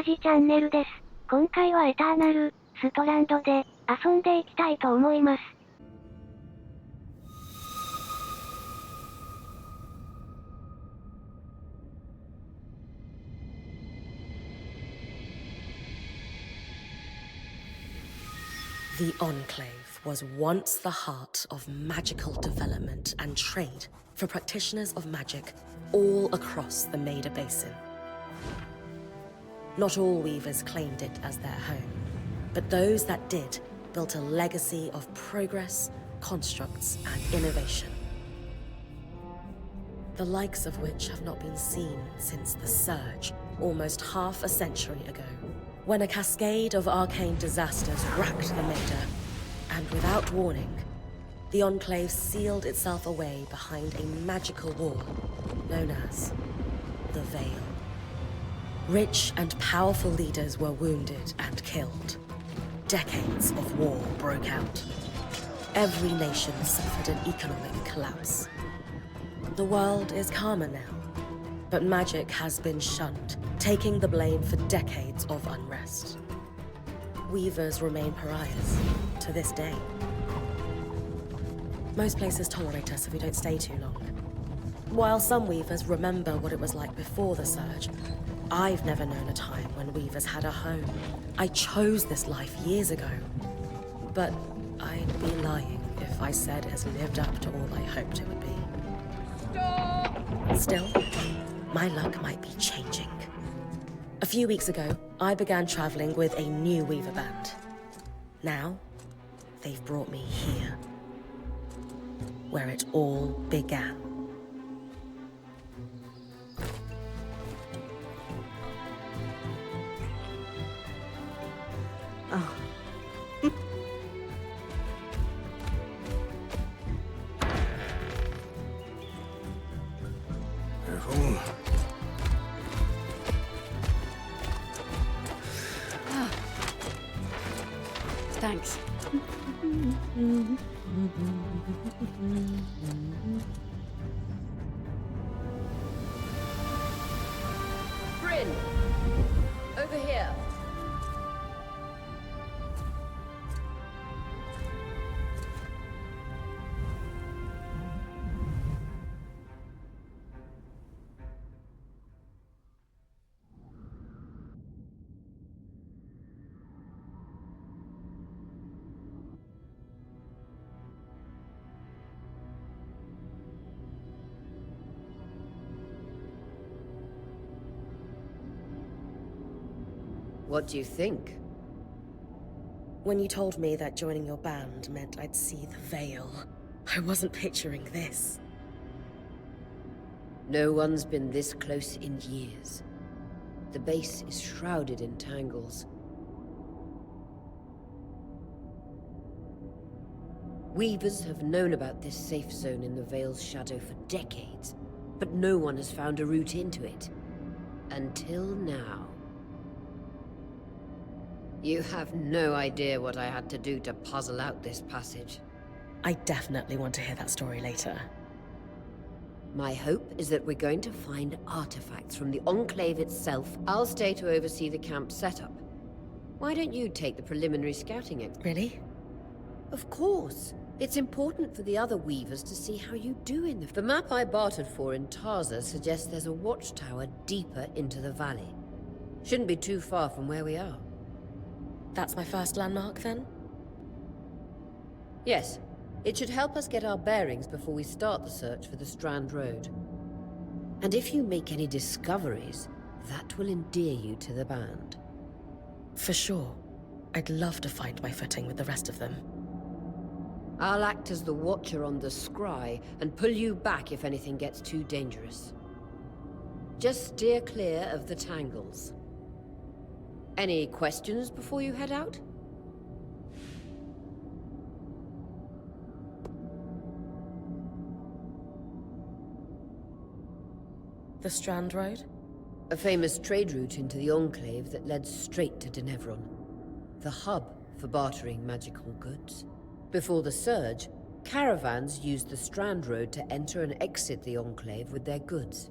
じチャンネルです。今回はエターナル、ストランドで遊んでいきたいと思います。The Enclave was once the heart of magical development and trade for practitioners of magic all across the Maida Basin. Not all weavers claimed it as their home, but those that did built a legacy of progress, constructs, and innovation, the likes of which have not been seen since the Surge almost half a century ago, when a cascade of arcane disasters racked the Maida, and without warning, the Enclave sealed itself away behind a magical wall known as the Veil. Rich and powerful leaders were wounded and killed. Decades of war broke out. Every nation suffered an economic collapse. The world is calmer now, but magic has been shunned, taking the blame for decades of unrest. Weavers remain pariahs to this day. Most places tolerate us if we don't stay too long. While some weavers remember what it was like before the Surge, I've never known a time when weavers had a home. I chose this life years ago. But I'd be lying if I said it has lived up to all I hoped it would be. Stop! Still, my luck might be changing. A few weeks ago, I began traveling with a new weaver band. Now, they've brought me here, where it all began. Oh. Careful. Thanks. Bryn! Over here. What do you think? When you told me that joining your band meant I'd see the Veil, I wasn't picturing this. No one's been this close in years. The base is shrouded in tangles. Weavers have known about this safe zone in the Veil's shadow for decades, but no one has found a route into it. Until now. You have no idea what I had to do to puzzle out this passage. I definitely want to hear that story later. My hope is that we're going to find artifacts from the Enclave itself. I'll stay to oversee the camp setup. Why don't you take the preliminary scouting exercise? Really? Of course. It's important for the other weavers to see how you do in the map I bartered for in Tarza suggests there's a watchtower deeper into the valley. Shouldn't be too far from where we are. That's my first landmark, then? Yes. It should help us get our bearings before we start the search for the Strand Road. And if you make any discoveries, that will endear you to the band. For sure. I'd love to find my footing with the rest of them. I'll act as the watcher on the scry and pull you back if anything gets too dangerous. Just steer clear of the tangles. Any questions before you head out? The Strand Road? A famous trade route into the Enclave that led straight to Denevron. The hub for bartering magical goods. Before the Surge, caravans used the Strand Road to enter and exit the Enclave with their goods.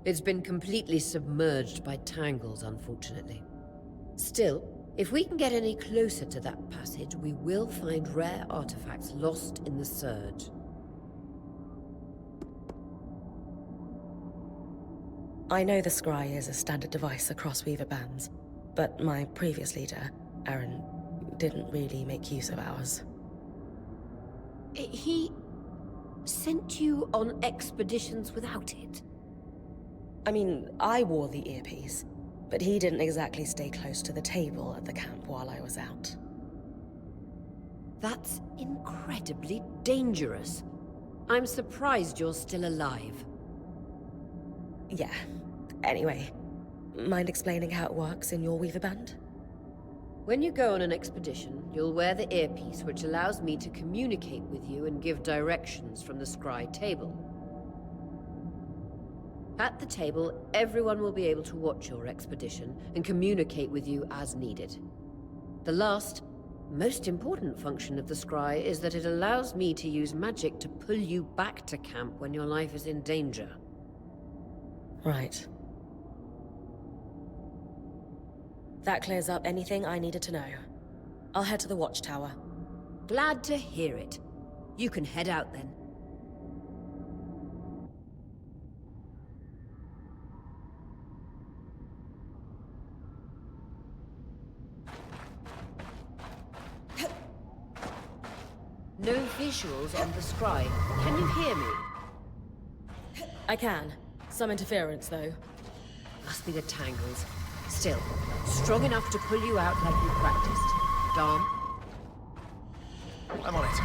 It's been completely submerged by tangles, unfortunately. Still, if we can get any closer to that passage, we will find rare artifacts lost in the surge. I know the scry is a standard device across Weaver bands, but my previous leader, Aaron, didn't really make use of ours. He sent you on expeditions without it? I mean, I wore the earpiece, but he didn't exactly stay close to the table at the camp while I was out. That's incredibly dangerous. I'm surprised you're still alive. Yeah. Anyway, mind explaining how it works in your Weaver band? When you go on an expedition, you'll wear the earpiece, which allows me to communicate with you and give directions from the scry table. At the table, everyone will be able to watch your expedition and communicate with you as needed. The last, most important function of the scry is that it allows me to use magic to pull you back to camp when your life is in danger. Right. That clears up anything I needed to know. I'll head to the watchtower. Glad to hear it. You can head out then. No visuals on the scry. Can you hear me? I can. Some interference, though. Must be the tangles. Still, strong enough to pull you out like you practiced. Dom? I'm on it.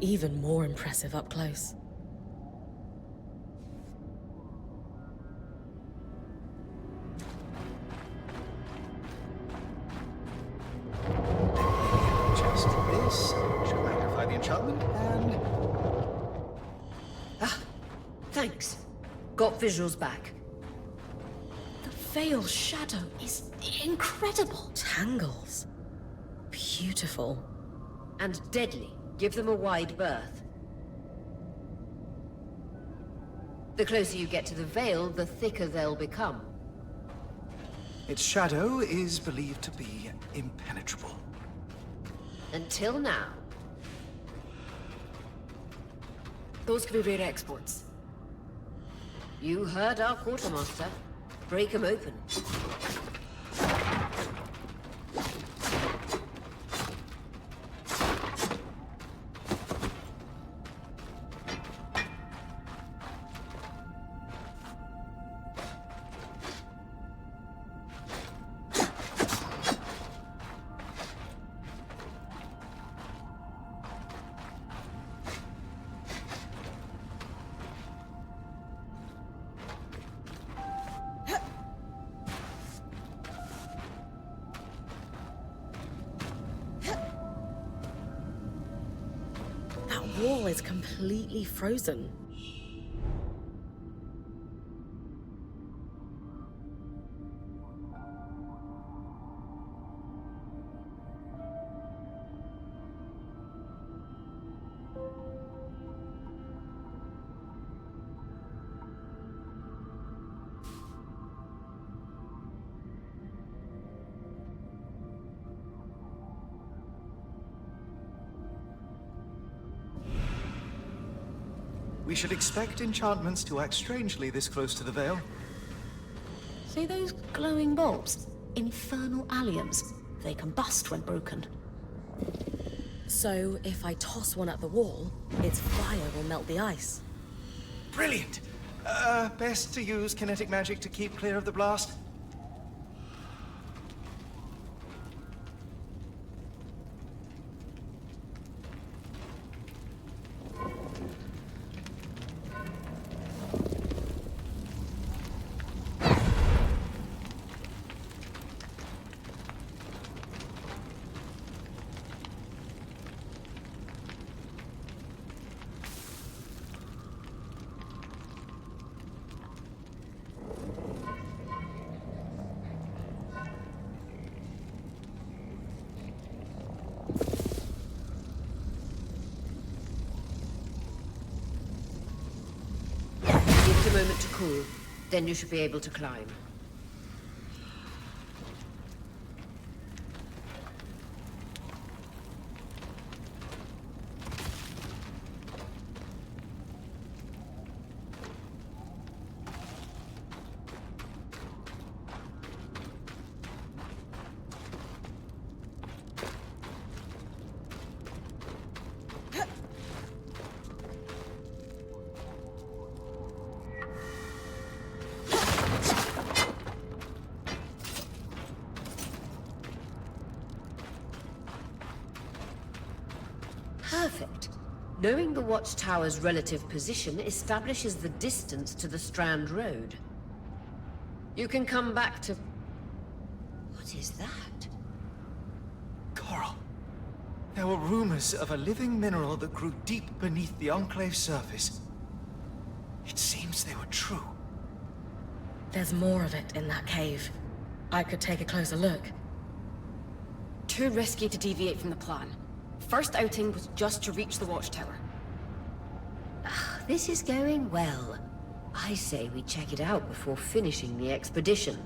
Even more impressive up close. Just this should magnify the enchantment, and... Ah, thanks. Got visuals back. The veil shadow is incredible. Tangles. Beautiful. And deadly. Give them a wide berth. The closer you get to the veil, the thicker they'll become. its shadow is believed to be impenetrable. Until now. Those could be rare exports. You heard our quartermaster. Break them open. That wall is completely frozen. We should expect enchantments to act strangely this close to the veil. See those glowing bulbs? Infernal alliums. They combust when broken. So, if I toss one at the wall, its fire will melt the ice. Brilliant! Best to use kinetic magic to keep clear of the blast. Cool. Then you should be able to climb. Perfect. Knowing the watchtower's relative position establishes the distance to the Strand Road. You can come back to... What is that? Coral. There were rumors of a living mineral that grew deep beneath the Enclave's surface. It seems they were true. There's more of it in that cave. I could take a closer look. Too risky to deviate from the plan. First outing was just to reach the watchtower. This is going well. I say we check it out before finishing the expedition.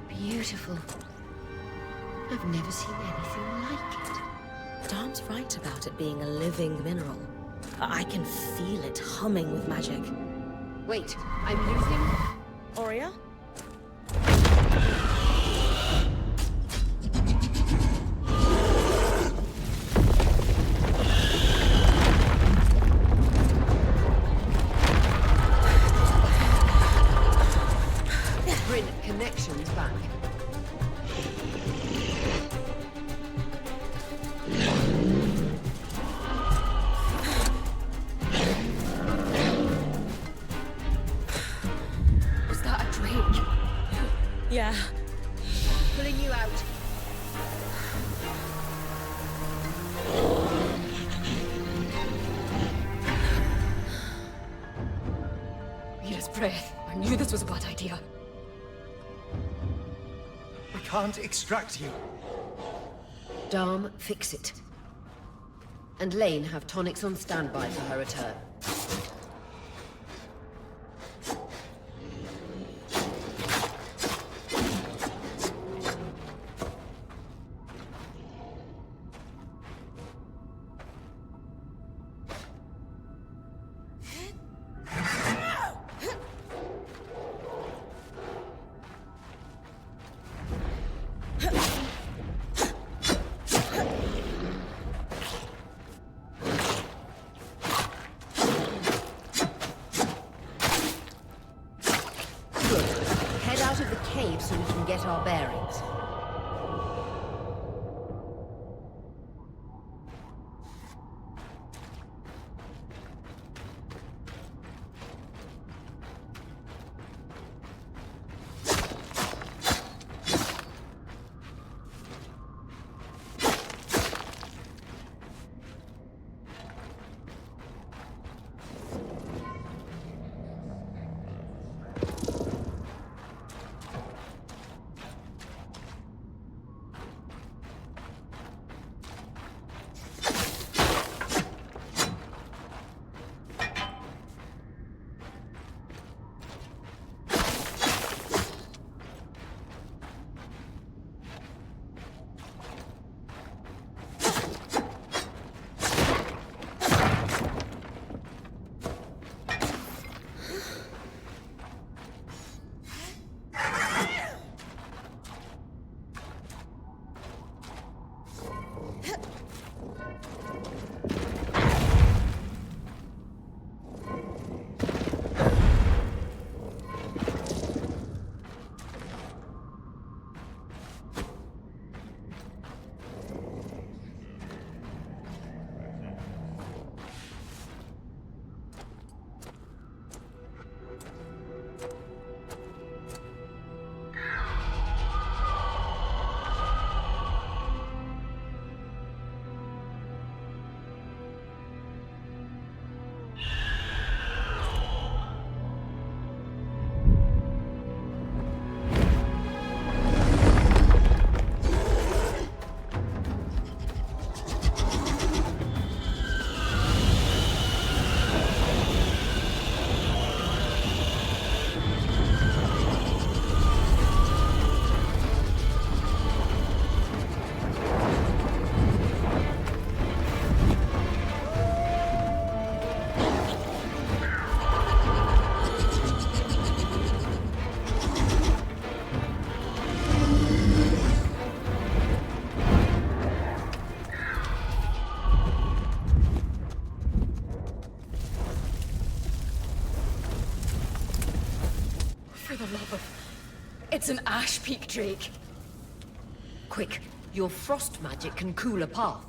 Beautiful. I've never seen anything like it. Darm's right about it being a living mineral. I can feel it humming with magic. Wait, I'm losing... Aurea? Bryn, connections back. Was that a drake? Yeah. Pulling you out. Mira's breath. I knew this was a bad idea. We can't extract you. Darm, fix it. And Lane have tonics on standby for her return. So we can get our bearings. the love of... It's an ash peak drake. Quick, your frost magic can cool a path.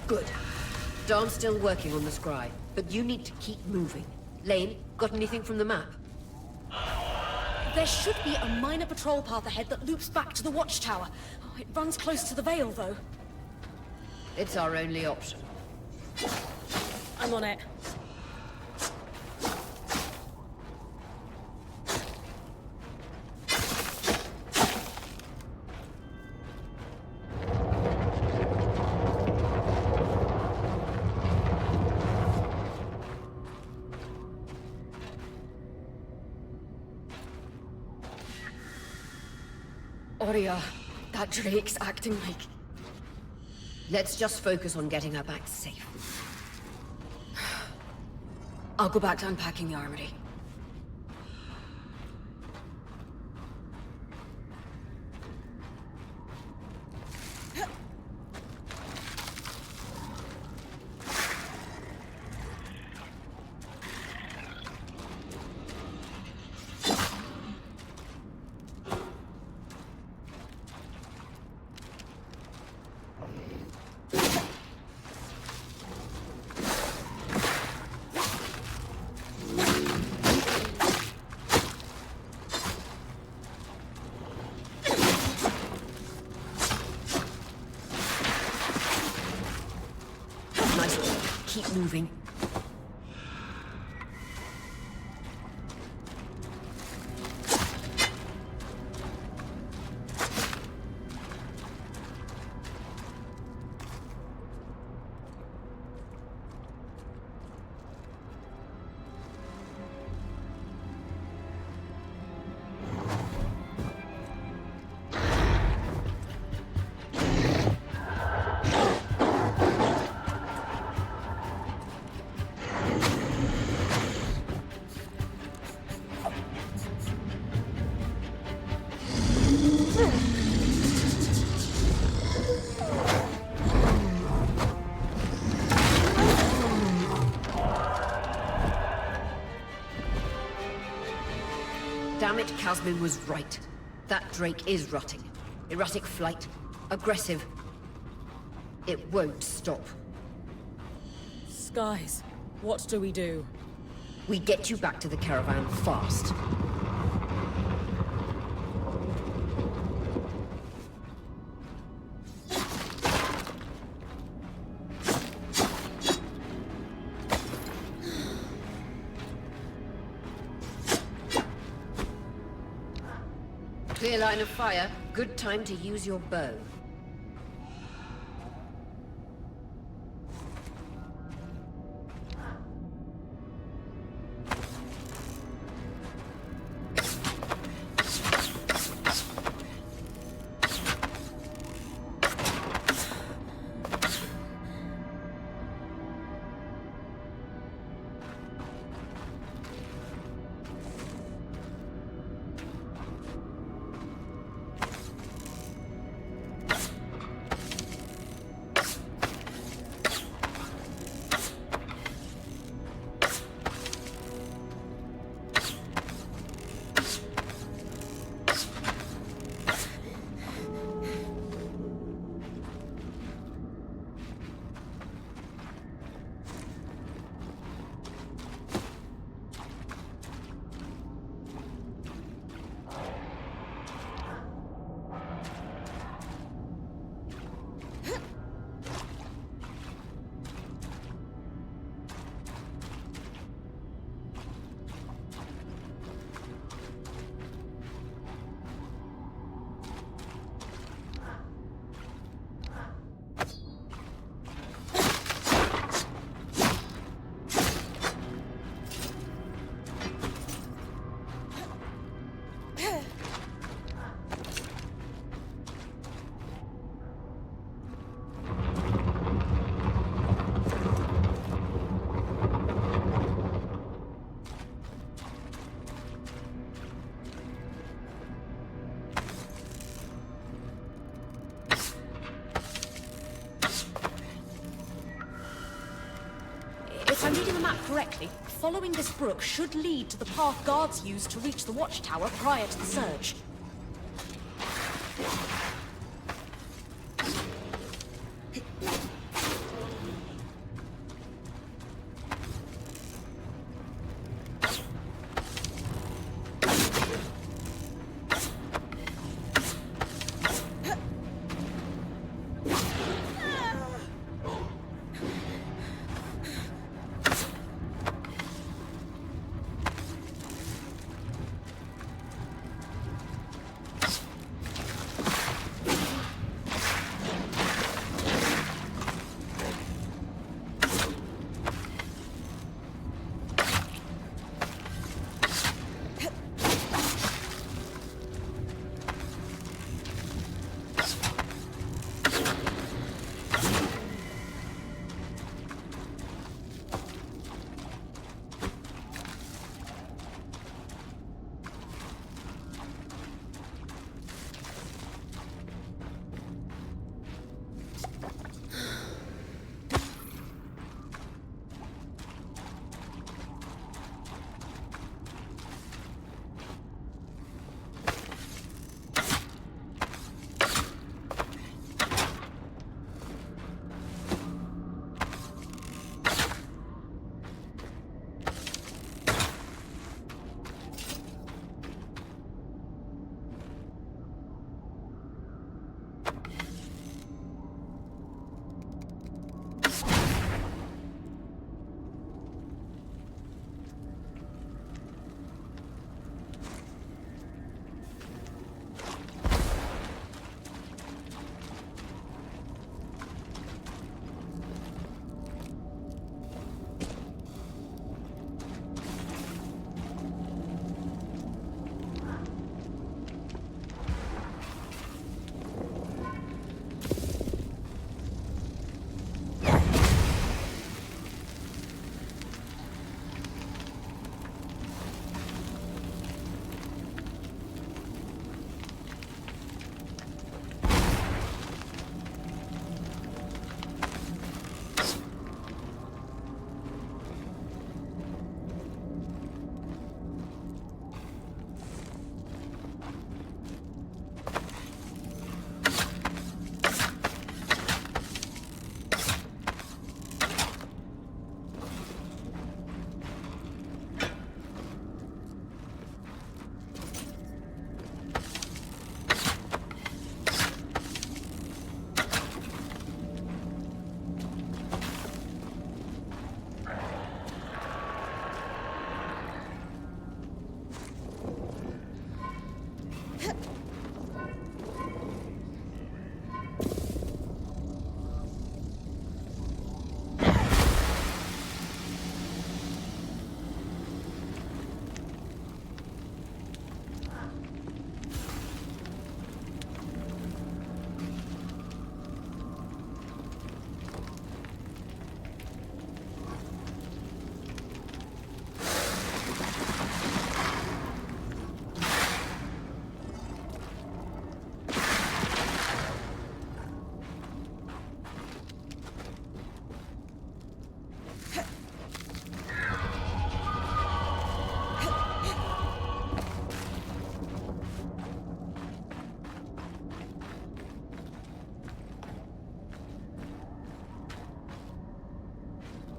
Good. Darn's still working on the scry, but you need to keep moving. Lane, got anything from the map? There should be a minor patrol path ahead that loops back to the watchtower. Oh, it runs close to the Vale, though. It's our only option. I'm on it. Oria, that drake's acting like... Let's just focus on getting her back safe. I'll go back to unpacking the armory. Keep moving. Damn it, Casmin was right. That Drake is rotting. Erratic flight. Aggressive. It won't stop. Skies, what do we do? We get you back to the caravan fast. Clear line of fire. Good time to use your bow. map correctly, following this brook should lead to the path guards used to reach the watchtower prior to the surge.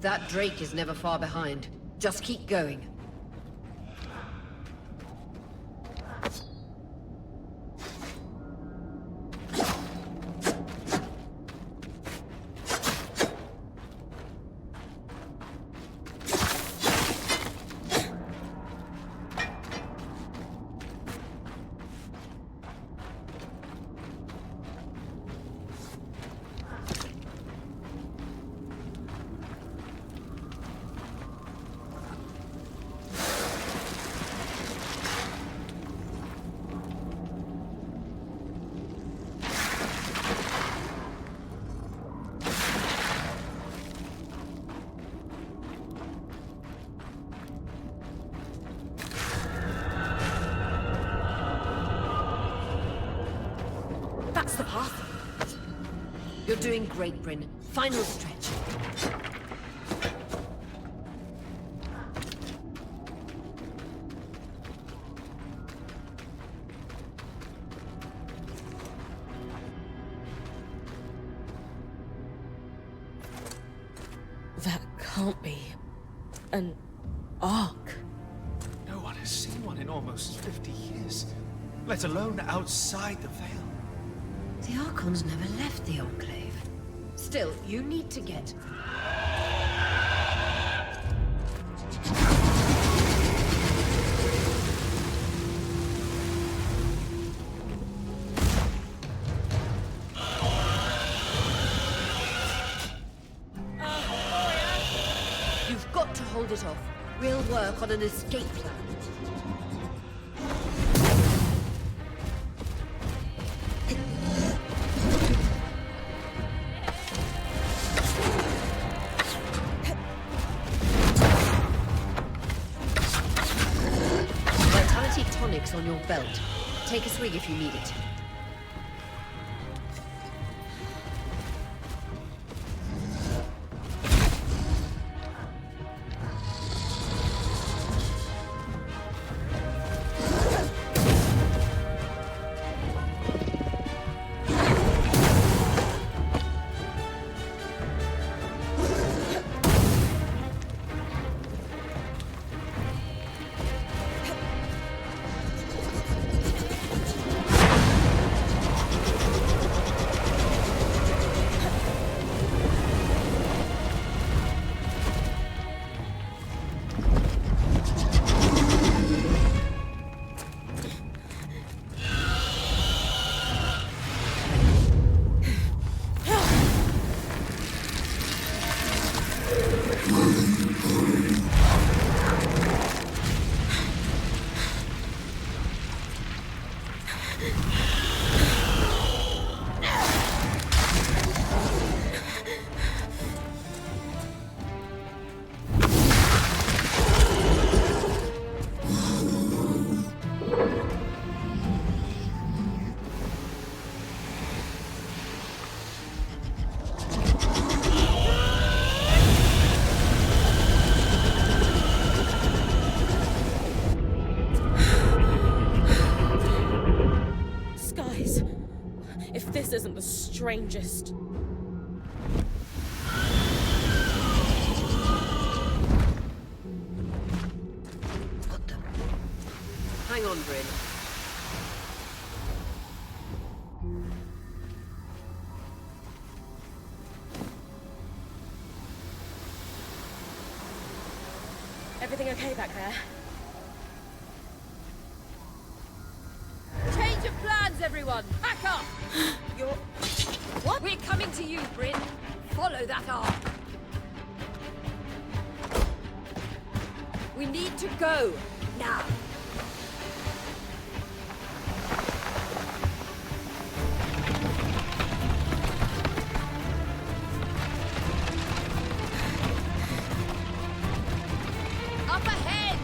That Drake is never far behind. Just keep going. That's the path. You're doing great, Bryn. Final stretch. That can't be an ark. No one has seen one in almost 50 years, let alone outside the Veil. The Archons never left the Enclave. Still, you need to get... You've got to hold it off. We'll work on an escape plan. Vitality tonics on your belt. Take a swig if you need it. This isn't the strangest. What the... Hang on, Bryn. Everything okay back there? Change of plans, everyone! Pack up! You're... What? We're coming to you, Bryn. Follow that arc. We need to go, now. Up ahead!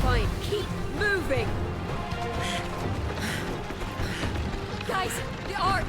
Fine, keep moving! Guys, the arc!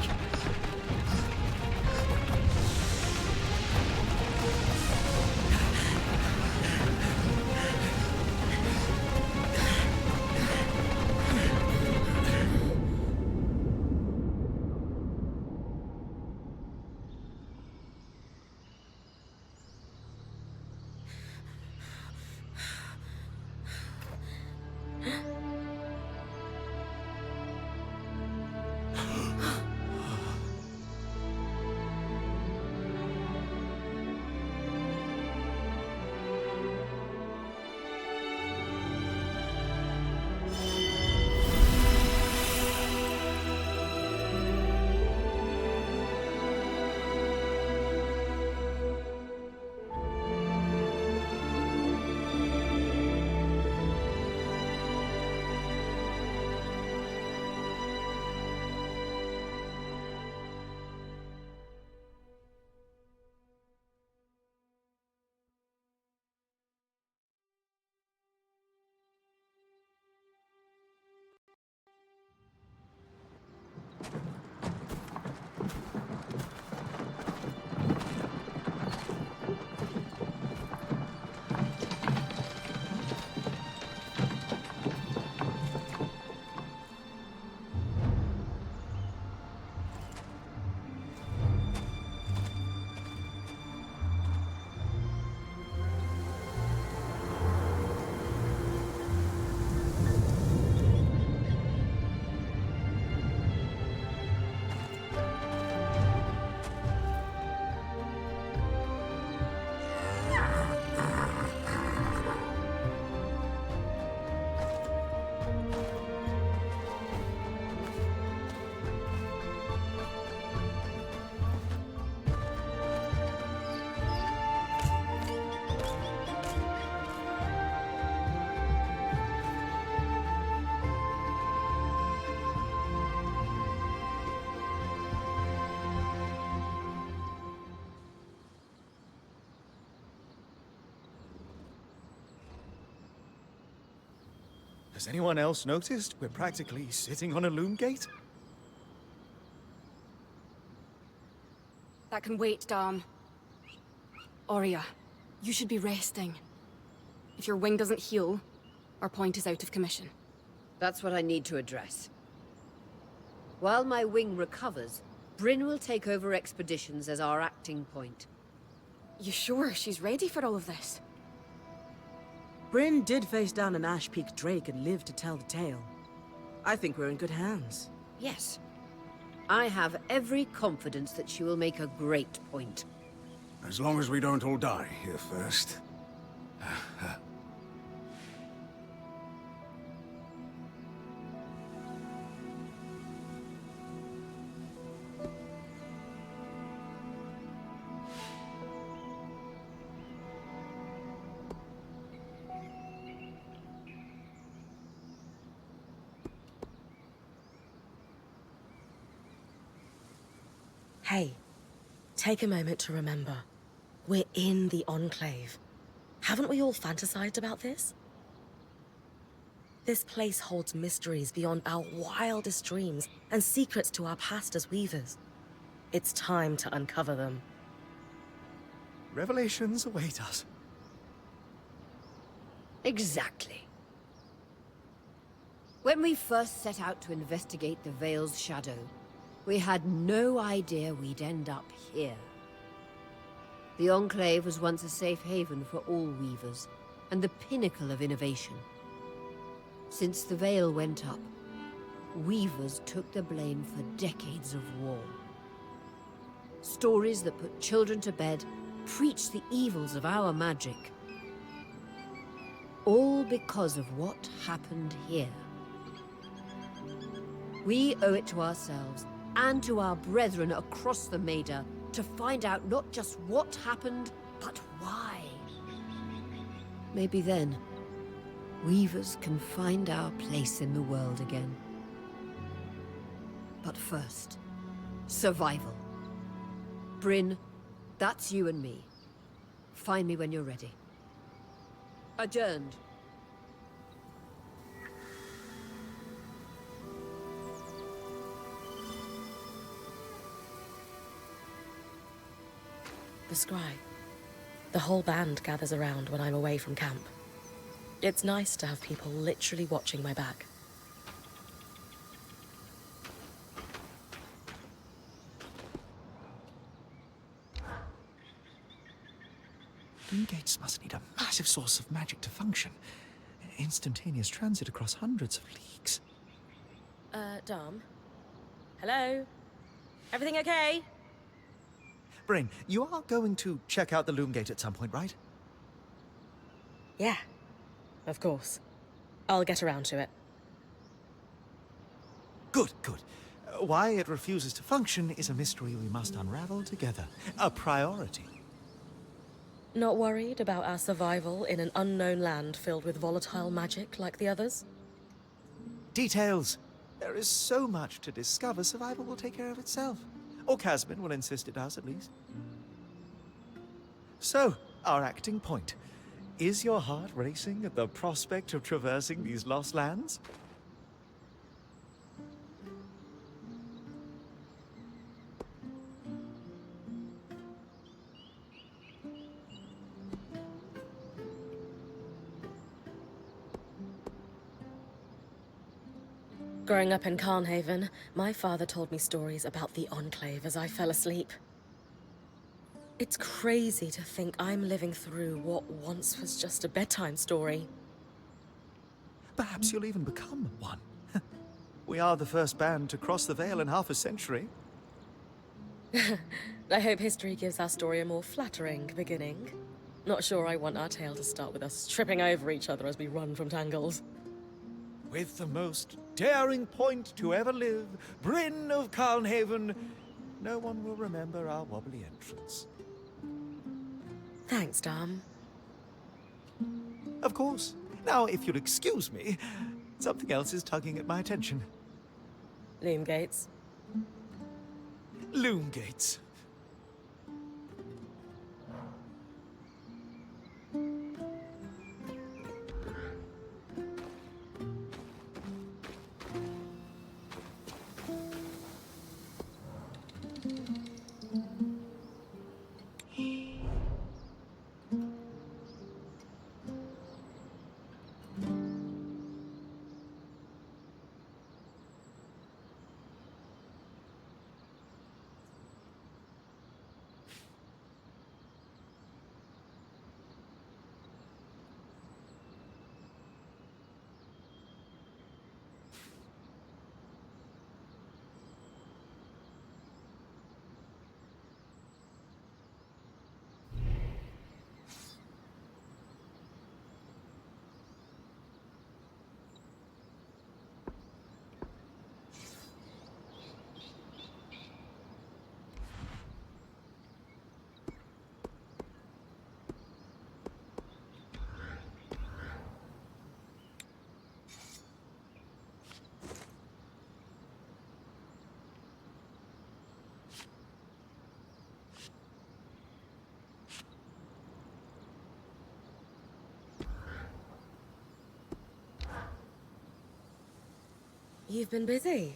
Has anyone else noticed we're practically sitting on a loom gate? That can wait, Dom. Aurea, you should be resting. If your wing doesn't heal, our point is out of commission. That's what I need to address. While my wing recovers, Bryn will take over expeditions as our acting point. You sure she's ready for all of this? Bryn did face down an Ash Peak Drake and lived to tell the tale. I think we're in good hands. Yes. I have every confidence that she will make a great point. As long as we don't all die here first. Hey, take a moment to remember. We're in the Enclave. Haven't we all fantasized about this? This place holds mysteries beyond our wildest dreams and secrets to our past as weavers. It's time to uncover them. Revelations await us. Exactly. When we first set out to investigate the Veil's shadow, we had no idea we'd end up here. The Enclave was once a safe haven for all weavers, and the pinnacle of innovation. Since the Veil went up, weavers took the blame for decades of war. Stories that put children to bed preached the evils of our magic. All because of what happened here. We owe it to ourselves and to our brethren across the Maida to find out not just what happened, but why. Maybe then, weavers can find our place in the world again. But first, survival. Bryn, that's you and me. Find me when you're ready. Adjourned. The scry. The whole band gathers around when I'm away from camp. It's nice to have people literally watching my back. Loom gates must need a massive source of magic to function. Instantaneous transit across hundreds of leagues. Dom? Hello? Everything okay? Bryn, you are going to check out the loom gate at some point, right? Yeah, of course. I'll get around to it. Good, good. Why it refuses to function is a mystery we must unravel together. A priority. Not worried about our survival in an unknown land filled with volatile magic like the others? Details. There is so much to discover, survival will take care of itself. Or Casman will insist it does, at least. So, our acting point. Is your heart racing at the prospect of traversing these lost lands? Growing up in Carnhaven, my father told me stories about the Enclave as I fell asleep. It's crazy to think I'm living through what once was just a bedtime story. Perhaps you'll even become one. We are the first band to cross the Veil in half a century. I hope history gives our story a more flattering beginning. Not sure I want our tale to start with us tripping over each other as we run from tangles. With the most daring point to ever live, Bryn of Carnhaven, no one will remember our wobbly entrance. Thanks, Dom. Of course. Now, if you'll excuse me, something else is tugging at my attention. Loom gates. Loom gates. You've been busy.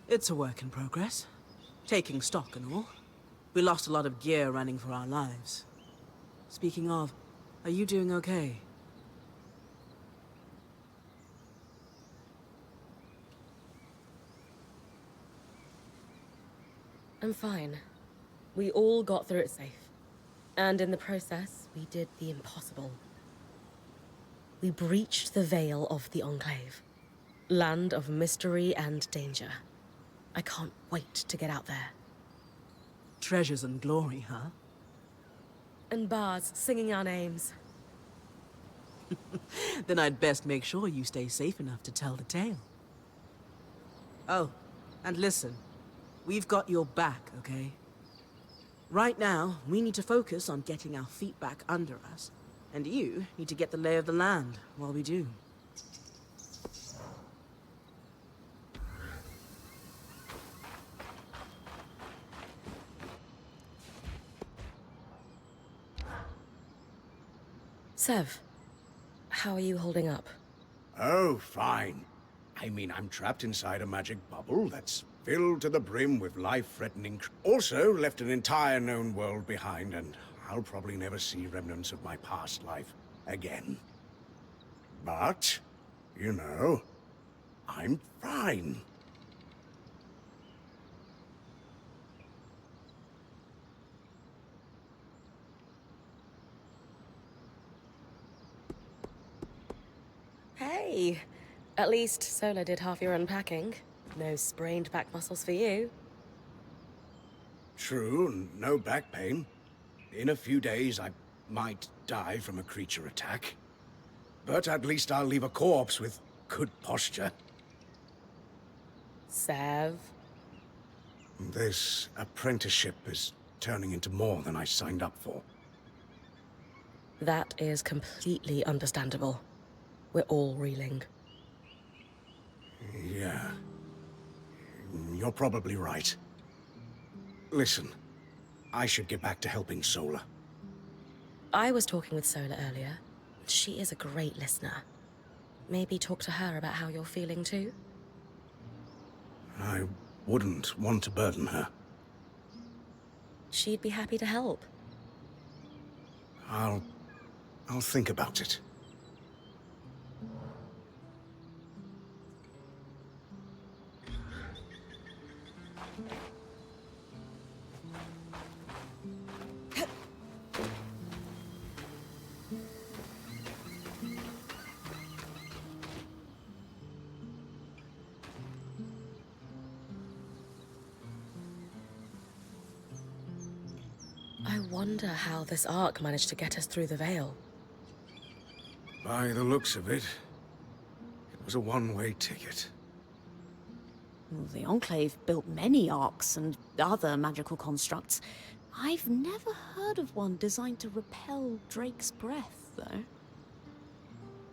It's a work in progress. Taking stock and all. We lost a lot of gear running for our lives. Speaking of, are you doing okay? I'm fine. We all got through it safe. And in the process, we did the impossible. We breached the veil of the Enclave. Land of mystery and danger. I can't wait to get out there. Treasures and glory, huh? And bards singing our names. Then I'd best make sure you stay safe enough to tell the tale. Oh, and listen. We've got your back, okay? Right now, we need to focus on getting our feet back under us. And you need to get the lay of the land while we do. Sev, how are you holding up? Oh, fine. I mean, I'm trapped inside a magic bubble that's filled to the brim with life-threatening... Also left an entire known world behind, and I'll probably never see remnants of my past life again. But, you know, I'm fine. Hey! At least Sola did half your unpacking. No sprained back muscles for you. True, no back pain. In a few days, I might die from a creature attack. But at least I'll leave a corpse with good posture. Sev? This apprenticeship is turning into more than I signed up for. That is completely understandable. We're all reeling. Yeah. You're probably right. Listen, I should get back to helping Sola. I was talking with Sola earlier. She is a great listener. Maybe talk to her about how you're feeling too? I wouldn't want to burden her. She'd be happy to help. I'll think about it. I wonder how this arc managed to get us through the Veil. By the looks of it, it was a one-way ticket. Well, the Enclave built many arcs and other magical constructs. I've never heard of one designed to repel Drake's breath, though.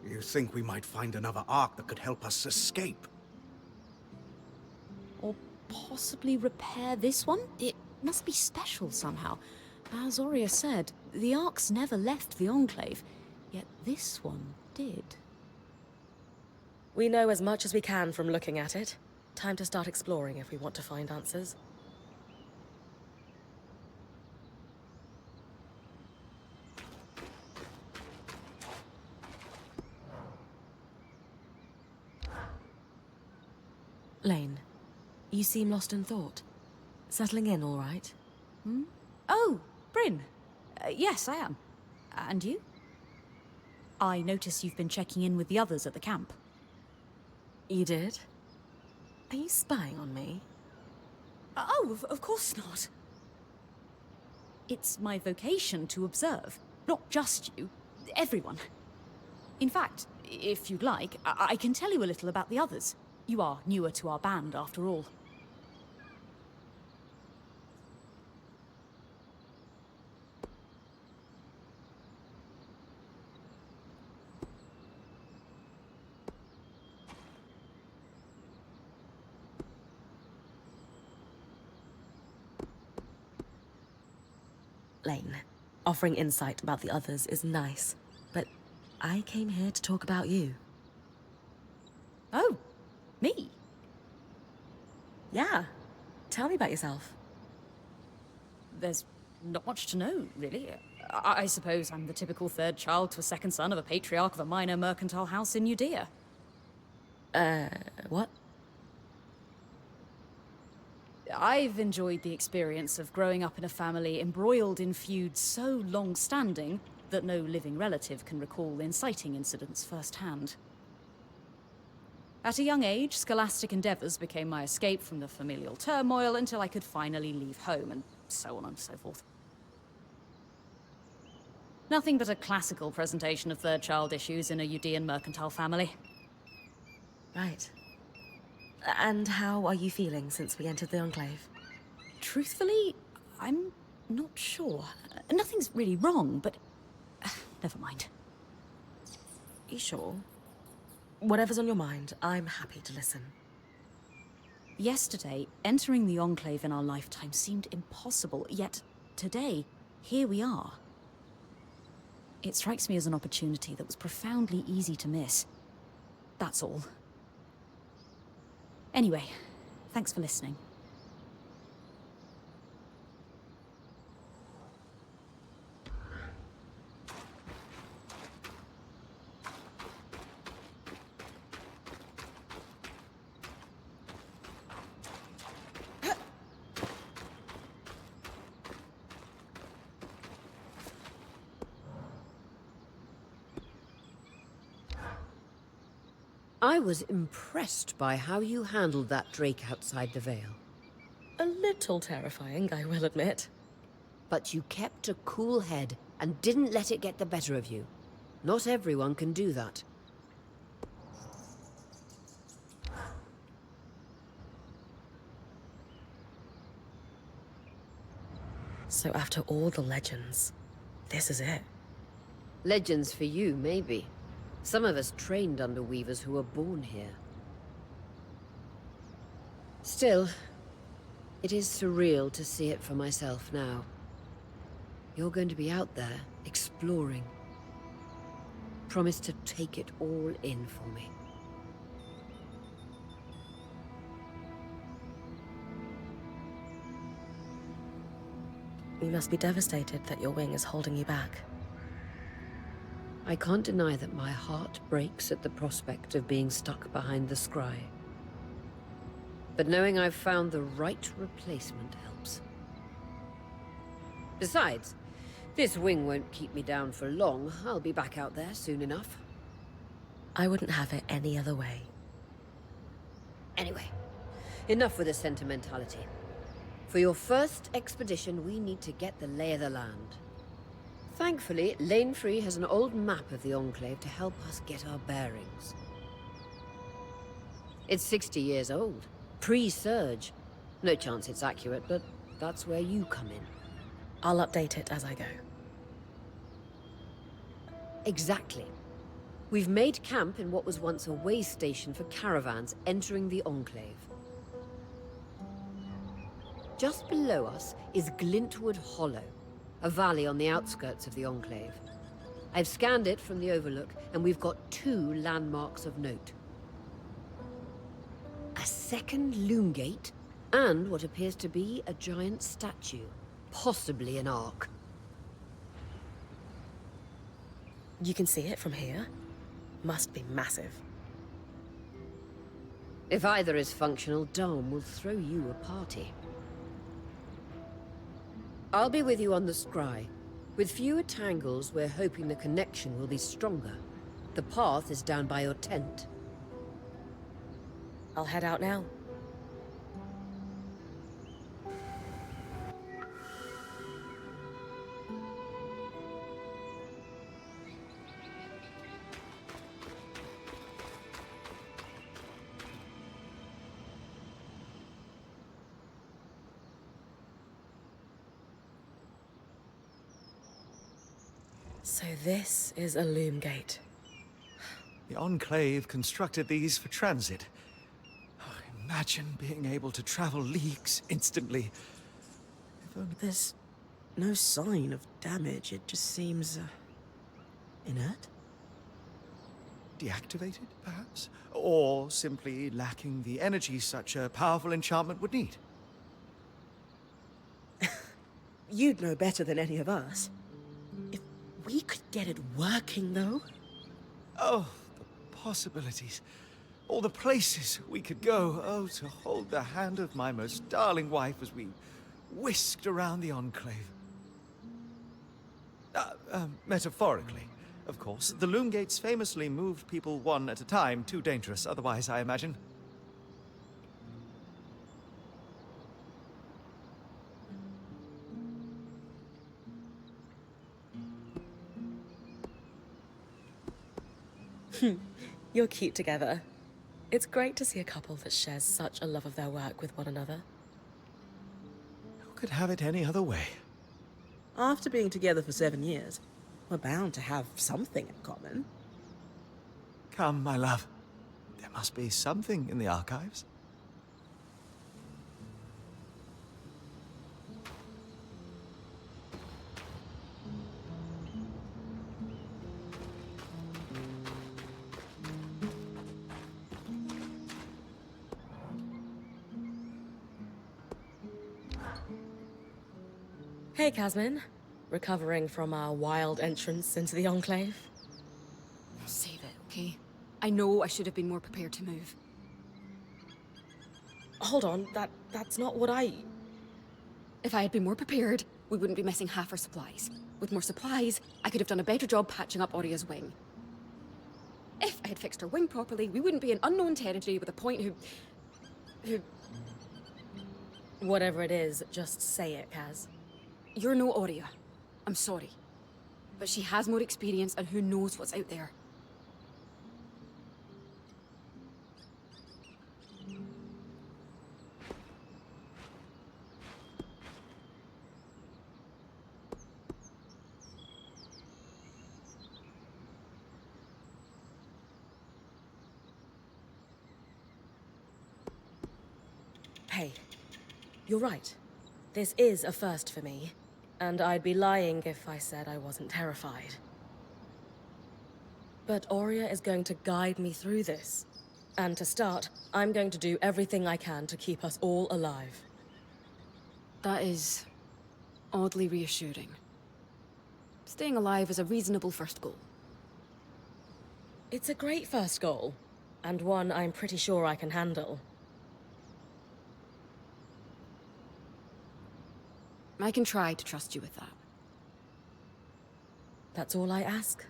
You think we might find another arc that could help us escape? Or possibly repair this one? It must be special somehow. As Aurea said, the arcs never left the Enclave, yet this one did. We know as much as we can from looking at it. Time to start exploring if we want to find answers. Lane, you seem lost in thought. Settling in all right? Oh, Bryn. Yes, I am. And you? I notice you've been checking in with the others at the camp. You did? Are you spying on me? Oh, of course not. It's my vocation to observe. Not just you. Everyone. In fact, if you'd like, I can tell you a little about the others. You are newer to our band, after all. Lane, offering insight about the others is nice, but I came here to talk about you. Oh, me? Yeah. Tell me about yourself. There's not much to know, really. I suppose I'm the typical third child to a second son of a patriarch of a minor mercantile house in Judea. What? I've enjoyed the experience of growing up in a family embroiled in feuds so long-standing that no living relative can recall inciting incidents firsthand. At a young age, scholastic endeavours became my escape from the familial turmoil until I could finally leave home, and so on and so forth. Nothing but a classical presentation of third child issues in a Judean mercantile family. Right. And how are you feeling since we entered the Enclave? Truthfully, I'm not sure. Nothing's really wrong, but... never mind. You sure? Whatever's on your mind, I'm happy to listen. Yesterday, entering the Enclave in our lifetime seemed impossible, yet today, here we are. It strikes me as an opportunity that was profoundly easy to miss. That's all. Anyway, thanks for listening. I was impressed by how you handled that drake outside the Vale. A little terrifying, I will admit. But you kept a cool head and didn't let it get the better of you. Not everyone can do that. So after all the legends, this is it. Legends for you, maybe. Some of us trained under weavers who were born here. Still, it is surreal to see it for myself now. You're going to be out there, exploring. Promise to take it all in for me. You must be devastated that your wing is holding you back. I can't deny that my heart breaks at the prospect of being stuck behind the scry. But knowing I've found the right replacement helps. Besides, this wing won't keep me down for long. I'll be back out there soon enough. I wouldn't have it any other way. Anyway, enough with the sentimentality. For your first expedition, we need to get the lay of the land. Thankfully, Lane Free has an old map of the Enclave to help us get our bearings. It's 60 years old, pre-Surge. No chance it's accurate, but that's where you come in. I'll update it as I go. Exactly. We've made camp in what was once a way station for caravans entering the Enclave. Just below us is Glintwood Hollow, a valley on the outskirts of the Enclave. I've scanned it from the Overlook, and we've got 2 landmarks of note. A second loom gate, and what appears to be a giant statue, possibly an ark. You can see it from here? Must be massive. If either is functional, Dom will throw you a party. I'll be with you on the scry. With fewer tangles, we're hoping the connection will be stronger. The path is down by your tent. I'll head out now. So this is a loom gate. The Enclave constructed these for transit. Oh, imagine being able to travel leagues instantly. If only... There's no sign of damage. It just seems, inert. Deactivated, perhaps? Or simply lacking the energy such a powerful enchantment would need? You'd know better than any of us. If we could get it working, though. Oh, the possibilities. All the places we could go. Oh, to hold the hand of my most darling wife as we whisked around the Enclave. Metaphorically, of course. The Loom Gates famously moved people one at a time. Too dangerous otherwise, I imagine. You're cute together. It's great to see a couple that shares such a love of their work with one another. Who could have it any other way? After being together for 7 years, we're bound to have something in common. Come, my love. There must be something in the archives. Hey, Casmin. Recovering from our wild entrance into the Enclave? Save it, okay? I know I should have been more prepared to move. Hold on, that's not what I... If I had been more prepared, we wouldn't be missing half our supplies. With more supplies, I could have done a better job patching up Oria's wing. If I had fixed her wing properly, we wouldn't be in unknown territory with a point who... Whatever it is, just say it, Kaz. You're no Oria. I'm sorry. But she has more experience and who knows what's out there. Hey, you're right. This is a first for me. And I'd be lying if I said I wasn't terrified. But Oria is going to guide me through this. And to start, I'm going to do everything I can to keep us all alive. That is oddly reassuring. Staying alive is a reasonable first goal. It's a great first goal, and one I'm pretty sure I can handle. I can try to trust you with that. That's all I ask.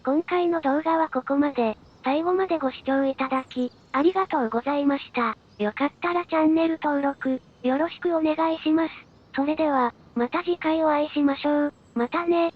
今回の動画はここまで。最後までご視聴いただき、ありがとうございました。よかったらチャンネル登録、よろしくお願いします。それでは、また次回お会いしましょう。またね。